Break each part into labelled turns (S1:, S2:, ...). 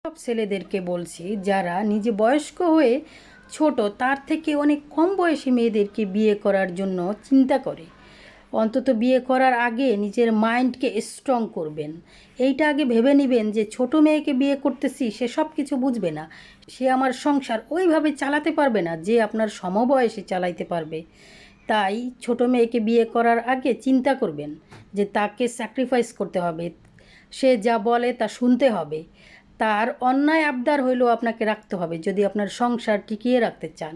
S1: সব ছেলেদেরকে বলছি, যারা নিজে বয়স্ক হয়ে ছোট তার থেকে অনেক কম বয়সী মেয়েদেরকে বিয়ে করার জন্য চিন্তা করে। অন্তত বিয়ে করার আগে নিজের মাইন্ডকে স্ট্রং করবেন। এইটা আগে ভেবে নেবেন যে ছোট মেয়েকে বিয়ে করতেছি, সে সব কিছু বুঝবে না, সে আমার সংসার ওইভাবে চালাতে পারবে না যে আপনার সমবয়সী চালাইতে পারবে। তাই ছোট মেয়েকে বিয়ে করার আগে চিন্তা করবেন যে তাকে স্যাক্রিফাইস করতে হবে, সে যা বলে তা শুনতে হবে, তার অন্যায় আবদার হইলেও আপনাকে রাখতে হবে যদি আপনার সংসার টিকিয়ে রাখতে চান।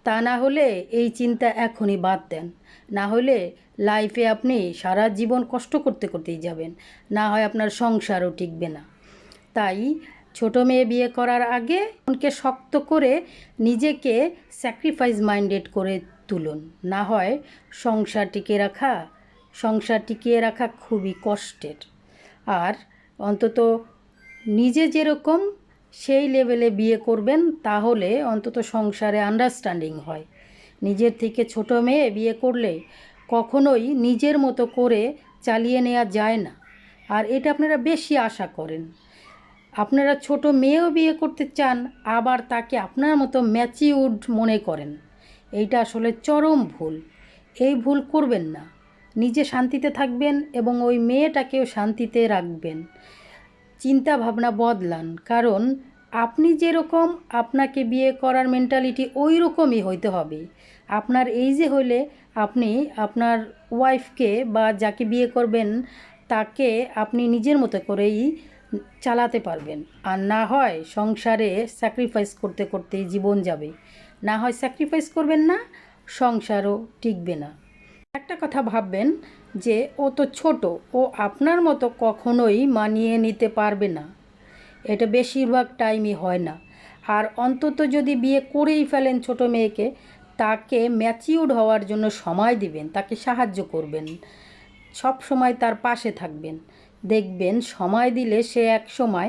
S1: তা না হলে এই চিন্তা এখনই বাদ দেন, না হলে লাইফে আপনি সারা জীবন কষ্ট করতে করতেই যাবেন, না হয় আপনার সংসারও টিকবে না। তাই ছোট মেয়ে বিয়ে করার আগে মনকে শক্ত করে নিজেকে স্যাক্রিফাইস মাইন্ডেড করে তুলুন, না হয় সংসার টিকিয়ে রাখা খুবই কষ্টের। আর অন্তত নিজে যেরকম সেই লেভেলে বিয়ে করবেন, তাহলে অন্তত সংসারে আন্ডারস্ট্যান্ডিং হয়। নিজের থেকে ছোট মেয়ে বিয়ে করলে কখনোই নিজের মতো করে চালিয়ে নেওয়া যায় না, আর এটা আপনারা বেশি আশা করেন। আপনারা ছোট মেয়েও বিয়ে করতে চান, আবার তাকে আপনার মতো ম্যাচিউরড মনে করেন। এইটা আসলে চরম ভুল। এই ভুল করবেন না। নিজে শান্তিতে থাকবেন এবং ওই মেয়েটাকেও শান্তিতে রাখবেন। চিন্তা ভাবনা বদলান, কারণ আপনি যেরকম, আপনাকে বিয়ে করার মেন্টালিটি ওই রকমই হইতে হবে। আপনার এই যে হইলে আপনি আপনার ওয়াইফকে বা যাকে বিয়ে করবেন তাকে আপনি নিজের মতো করেই চালাতে পারবেন। আর না হয় সংসারে স্যাক্রিফাইস করতে করতেই জীবন যাবে, না হয় স্যাক্রিফাইস করবেন না, সংসারও টিকবে না। একটা কথা ভাববেন যে ও তো ছোট, ও আপনার মতো কখনোই মানিয়ে নিতে পারবে না। এটা বেশিরভাগ টাইমই হয় না। আর অন্তত যদি বিয়ে করেই ফেলেন ছোট মেয়েকে, তাকে ম্যাচিউরড হওয়ার জন্য সময় দিবেন, তাকে সাহায্য করবেন, সব সময় তার পাশে থাকবেন। দেখবেন সময় দিলে সে এক সময়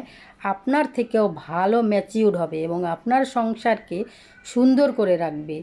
S1: আপনার থেকেও ভালো ম্যাচিউরড হবে এবং আপনার সংসারকে সুন্দর করে রাখবে।